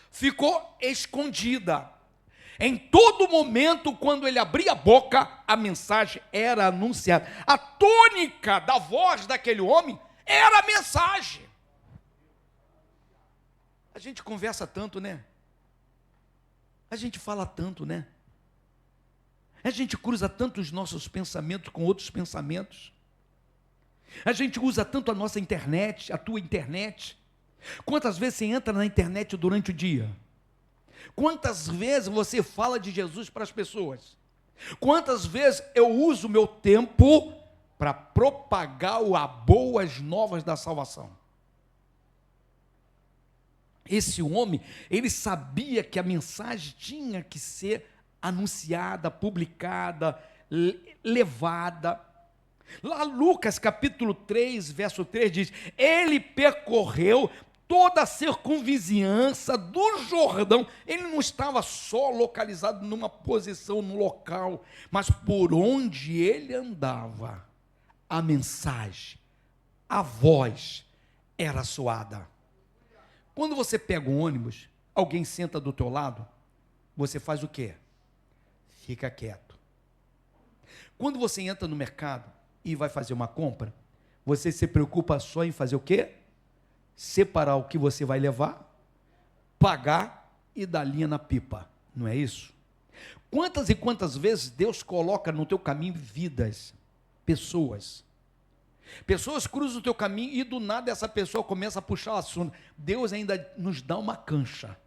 ficou escondida. Em todo momento, quando ele abria a boca, a mensagem era anunciada. A tônica da voz daquele homem era a mensagem. A gente conversa tanto, né? A gente fala tanto, né? A gente cruza tanto os nossos pensamentos com outros pensamentos. A gente usa tanto a nossa internet, a tua internet. Quantas vezes você entra na internet durante o dia? Quantas vezes você fala de Jesus para as pessoas? Quantas vezes eu uso o meu tempo para propagar as boas novas da salvação? Esse homem, ele sabia que a mensagem tinha que ser anunciada, publicada, levada. Lá Lucas capítulo 3, verso 3 diz: ele percorreu toda a circunvizinhança do Jordão. Ele não estava só localizado numa posição, num local, mas por onde ele andava, a mensagem, a voz era soada. Quando você pega um ônibus, alguém senta do teu lado, você faz o quê? Fica quieto. Quando você entra no mercado e vai fazer uma compra, você se preocupa só em fazer o quê? Separar o que você vai levar, pagar e dar linha na pipa, não é isso? Quantas e quantas vezes Deus coloca no teu caminho vidas, pessoas cruzam o teu caminho e do nada essa pessoa começa a puxar o assunto. Deus ainda nos dá uma cancha.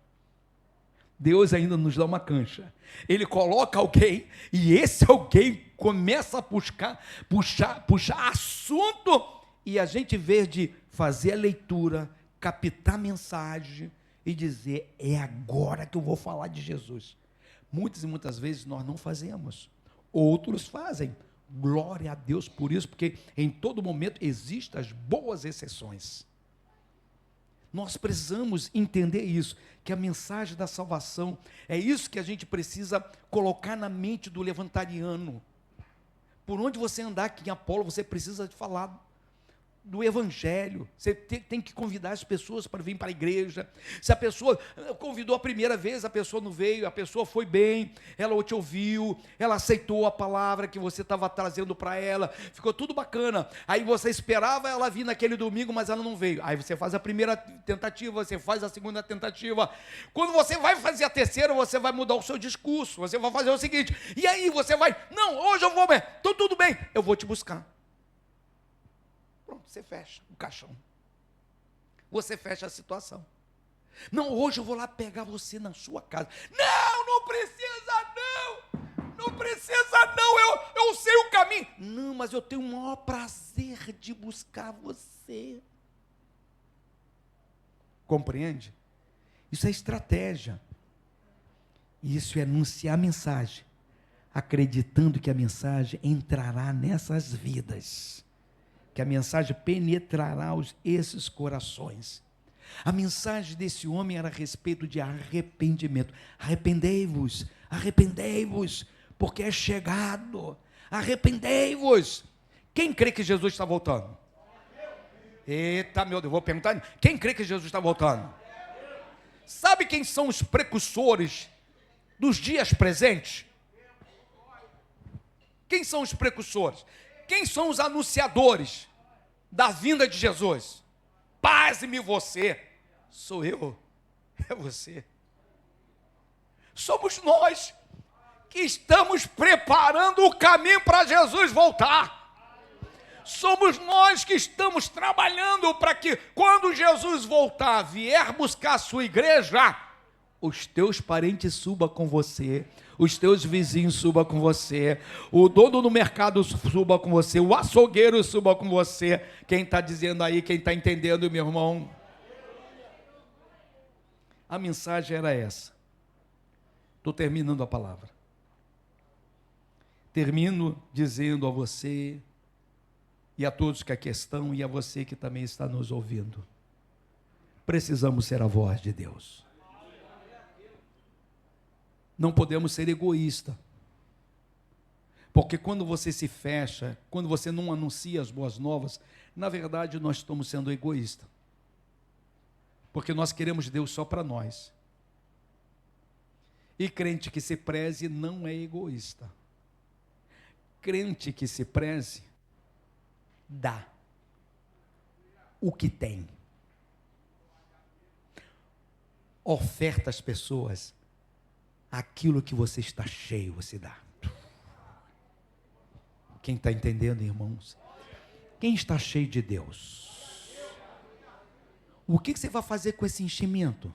Ele coloca alguém e esse alguém começa a puxar assunto, e a gente, em vez de fazer a leitura, captar a mensagem e dizer, é agora que eu vou falar de Jesus. Muitas e muitas vezes nós não fazemos, outros fazem. Glória a Deus por isso, porque em todo momento existem as boas exceções. Nós precisamos entender isso, que a mensagem da salvação, é isso que a gente precisa colocar na mente do levantariano. Por onde você andar aqui em Apolo, você precisa falar do evangelho. Você tem que convidar as pessoas para vir para a igreja. Se a pessoa convidou a primeira vez, a pessoa não veio, a pessoa foi bem, ela te ouviu, ela aceitou a palavra que você estava trazendo para ela, ficou tudo bacana. Aí você esperava ela vir naquele domingo, mas ela não veio. Aí você faz a primeira tentativa, você faz a segunda tentativa. Quando você vai fazer a terceira, você vai mudar o seu discurso. Você vai fazer o seguinte, e aí você vai, não, hoje eu vou bem, então tudo bem, eu vou te buscar. Pronto, você fecha o caixão. Você fecha a situação. Não, hoje eu vou lá pegar você na sua casa. Não, não precisa não. Não precisa não, eu sei o caminho. Não, mas eu tenho o maior prazer de buscar você. Compreende? Isso é estratégia. Isso é anunciar a mensagem, acreditando que a mensagem entrará nessas vidas, que a mensagem penetrará esses corações. A mensagem desse homem era a respeito de arrependimento. Arrependei-vos, arrependei-vos, porque é chegado. Arrependei-vos. Quem crê que Jesus está voltando? Eita, meu Deus, vou perguntar. Quem crê que Jesus está voltando? Sabe quem são os precursores dos dias presentes? Quem são os precursores? Quem são os anunciadores da vinda de Jesus? Pasme você. Sou eu, é você. Somos nós que estamos preparando o caminho para Jesus voltar. Somos nós que estamos trabalhando para que, quando Jesus voltar, vier buscar a sua igreja, os teus parentes subam com você, os teus vizinhos subam com você, o dono do mercado suba com você, o açougueiro suba com você. Quem está dizendo aí, quem está entendendo, meu irmão? A mensagem era essa. Estou terminando a palavra. Termino dizendo a você e a todos que aqui estão e a você que também está nos ouvindo: precisamos ser a voz de Deus. Não podemos ser egoístas, porque quando você se fecha, quando você não anuncia as boas novas, na verdade nós estamos sendo egoístas, porque nós queremos Deus só para nós. E crente que se preze não é egoísta. Crente que se preze dá o que tem, oferta às pessoas aquilo que você está cheio, você dá. Quem está entendendo, irmãos? Quem está cheio de Deus? O que você vai fazer com esse enchimento?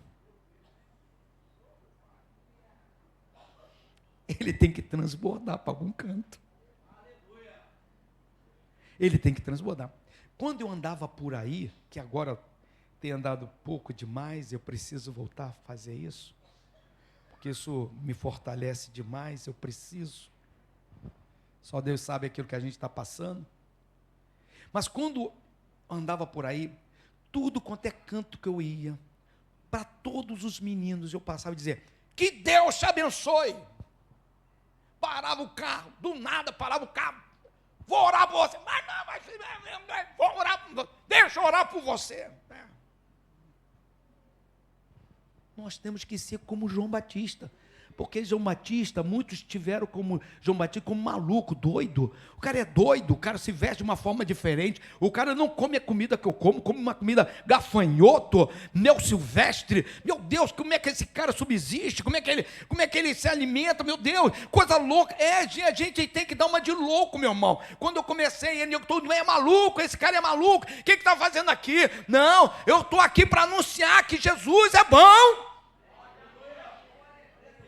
Ele tem que transbordar para algum canto. Ele tem que transbordar. Quando eu andava por aí, que agora tenho andado pouco demais, eu preciso voltar a fazer isso, porque isso me fortalece demais, eu preciso. Só Deus sabe aquilo que a gente está passando. Mas quando andava por aí, tudo quanto é canto que eu ia, para todos os meninos eu passava e dizia: que Deus te abençoe. Parava o carro, do nada parava o carro. Vou orar por você. Mas não, vou orar, deixa eu orar por você. Nós temos que ser como João Batista, porque João Batista, muitos tiveram como João Batista como maluco, doido. O cara é doido, o cara se veste de uma forma diferente, o cara não come a comida que eu como, come uma comida gafanhoto, mel silvestre. Meu Deus, como é que esse cara subsiste? Como é que ele se alimenta? Meu Deus, coisa louca. A gente tem que dar uma de louco, meu irmão. Quando eu comecei, ele todo é maluco, esse cara é maluco, o que está fazendo aqui? Não, eu estou aqui para anunciar que Jesus é bom.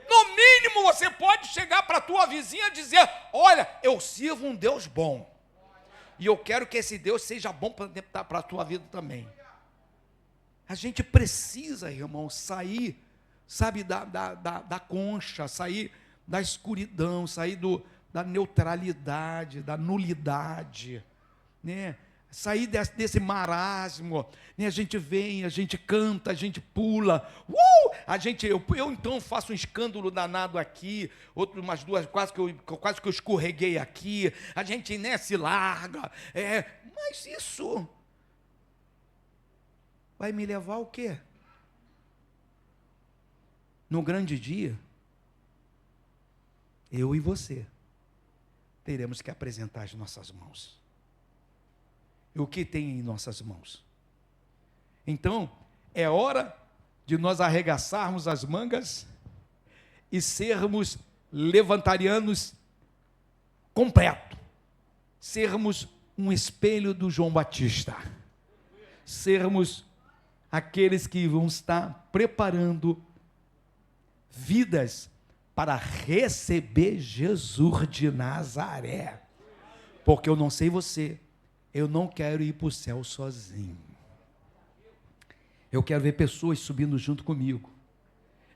No mínimo você pode chegar para a tua vizinha e dizer: olha, eu sirvo um Deus bom, e eu quero que esse Deus seja bom para a tua vida também. A gente precisa, irmão, sair, sabe, da concha, sair da escuridão, sair da neutralidade, da nulidade, né? Sair desse marasmo, né? A gente vem, a gente canta, a gente pula, eu então faço um escândalo danado aqui, outro umas duas, quase que eu escorreguei aqui, a gente, né, se larga, mas isso vai me levar ao quê? No grande dia, eu e você teremos que apresentar as nossas mãos. E o que tem em nossas mãos? Então, é hora de nós arregaçarmos as mangas e sermos levantarianos completo, sermos um espelho do João Batista, sermos aqueles que vão estar preparando vidas para receber Jesus de Nazaré, porque eu não sei você, eu não quero ir para o céu sozinho, eu quero ver pessoas subindo junto comigo,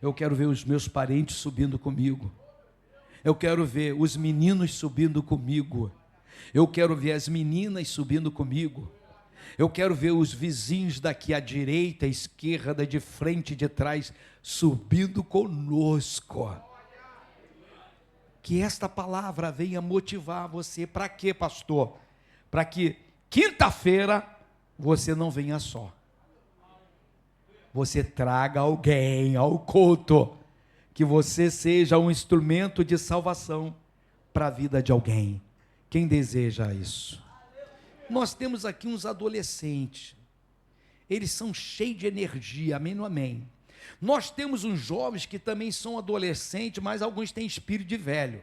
eu quero ver os meus parentes subindo comigo, eu quero ver os meninos subindo comigo, eu quero ver as meninas subindo comigo, eu quero ver os vizinhos daqui à direita, à esquerda, de frente, de trás, subindo conosco. Que esta palavra venha motivar você. Para quê, pastor? Para que quinta-feira você não venha só. Você traga alguém ao culto. Que você seja um instrumento de salvação para a vida de alguém. Quem deseja isso? Nós temos aqui uns adolescentes. Eles são cheios de energia, amém ou amém? Nós temos uns jovens que também são adolescentes, mas alguns têm espírito de velho.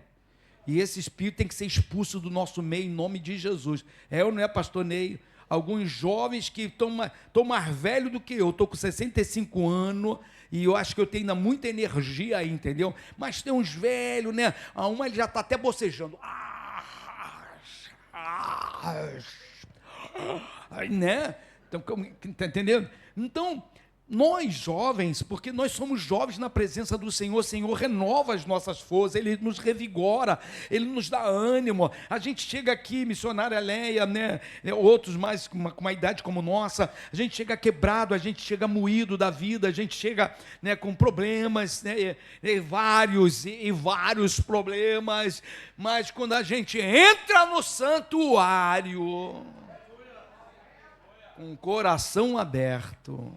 E esse espírito tem que ser expulso do nosso meio em nome de Jesus. Ou não é, pastor Ney? Alguns jovens que estão mais velhos do que eu. Estou com 65 anos e eu acho que eu tenho ainda muita energia aí, entendeu? Mas tem uns velhos, né? Uma ele já está até bocejando. Né? Então, tá entendendo? Então, nós jovens, porque nós somos jovens na presença do Senhor, o Senhor renova as nossas forças, Ele nos revigora, Ele nos dá ânimo. A gente chega aqui, missionária Leia, né? Outros mais com uma idade como nossa, a gente chega quebrado, a gente chega moído da vida, a gente chega, né, com problemas, né, vários problemas, mas quando a gente entra no santuário, com o coração aberto,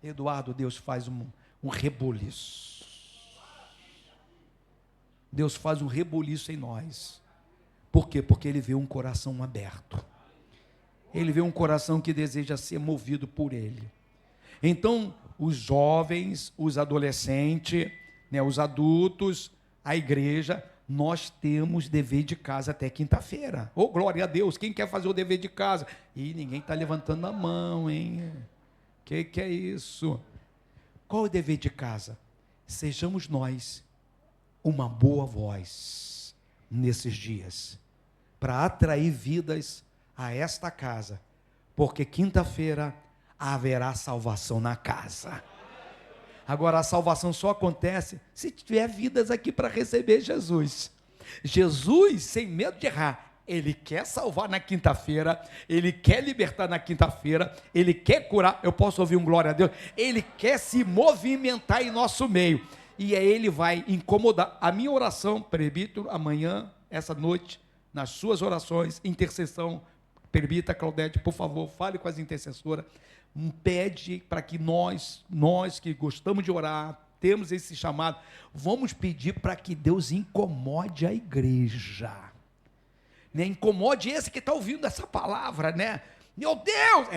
Eduardo, Deus faz um reboliço. Deus faz um reboliço em nós. Por quê? Porque Ele vê um coração aberto. Ele vê um coração que deseja ser movido por Ele. Então, os jovens, os adolescentes, né, os adultos, a igreja, nós temos dever de casa até quinta-feira. Oh, glória a Deus! Quem quer fazer o dever de casa? Ih, ninguém está levantando a mão, hein? Que é isso? Qual é o dever de casa? Sejamos nós uma boa voz nesses dias, para atrair vidas a esta casa, porque quinta-feira haverá salvação na casa. Agora, a salvação só acontece se tiver vidas aqui para receber Jesus. Jesus, sem medo de errar, Ele quer salvar na quinta-feira, Ele quer libertar na quinta-feira, Ele quer curar, eu posso ouvir um glória a Deus, Ele quer se movimentar em nosso meio, e aí Ele vai incomodar. A minha oração, presbítero, amanhã, essa noite, nas suas orações, intercessão, presbítera Claudete, por favor, fale com as intercessoras, pede para que nós que gostamos de orar, temos esse chamado, vamos pedir para que Deus incomode a igreja, né? Incomode esse que está ouvindo essa palavra, né? Meu Deus!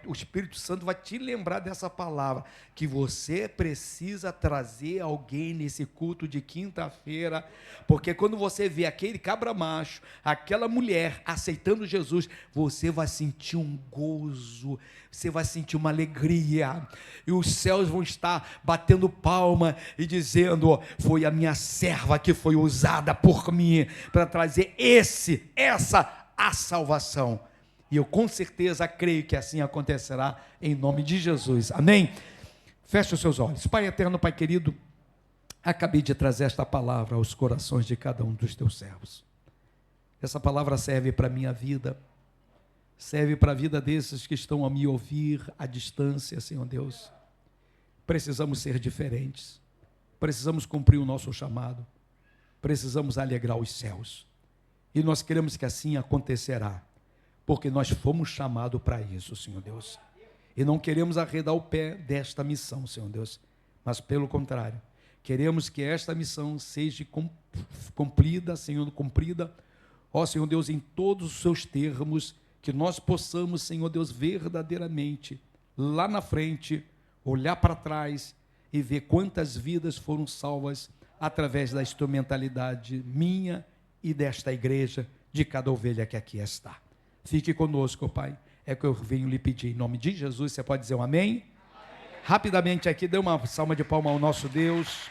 O Espírito Santo vai te lembrar dessa palavra, que você precisa trazer alguém nesse culto de quinta-feira, porque quando você vê aquele cabra macho, aquela mulher aceitando Jesus, você vai sentir um gozo, você vai sentir uma alegria, e os céus vão estar batendo palma e dizendo: foi a minha serva que foi usada por mim para trazer a salvação. E eu com certeza creio que assim acontecerá em nome de Jesus. Amém? Feche os seus olhos. Pai eterno, Pai querido, acabei de trazer esta palavra aos corações de cada um dos teus servos. Essa palavra serve para a minha vida, serve para a vida desses que estão a me ouvir à distância, Senhor Deus. Precisamos ser diferentes, precisamos cumprir o nosso chamado, precisamos alegrar os céus. E nós queremos que assim acontecerá, porque nós fomos chamados para isso, Senhor Deus. E não queremos arredar o pé desta missão, Senhor Deus, mas pelo contrário, queremos que esta missão seja cumprida, Senhor, ó Senhor Deus, em todos os seus termos, que nós possamos, Senhor Deus, verdadeiramente, lá na frente, olhar para trás e ver quantas vidas foram salvas através da instrumentalidade minha e desta igreja, de cada ovelha que aqui está. Fique conosco, Pai, é o que eu venho lhe pedir, em nome de Jesus. Você pode dizer um amém? Amém. Rapidamente aqui, dê uma salva de palmas ao nosso Deus.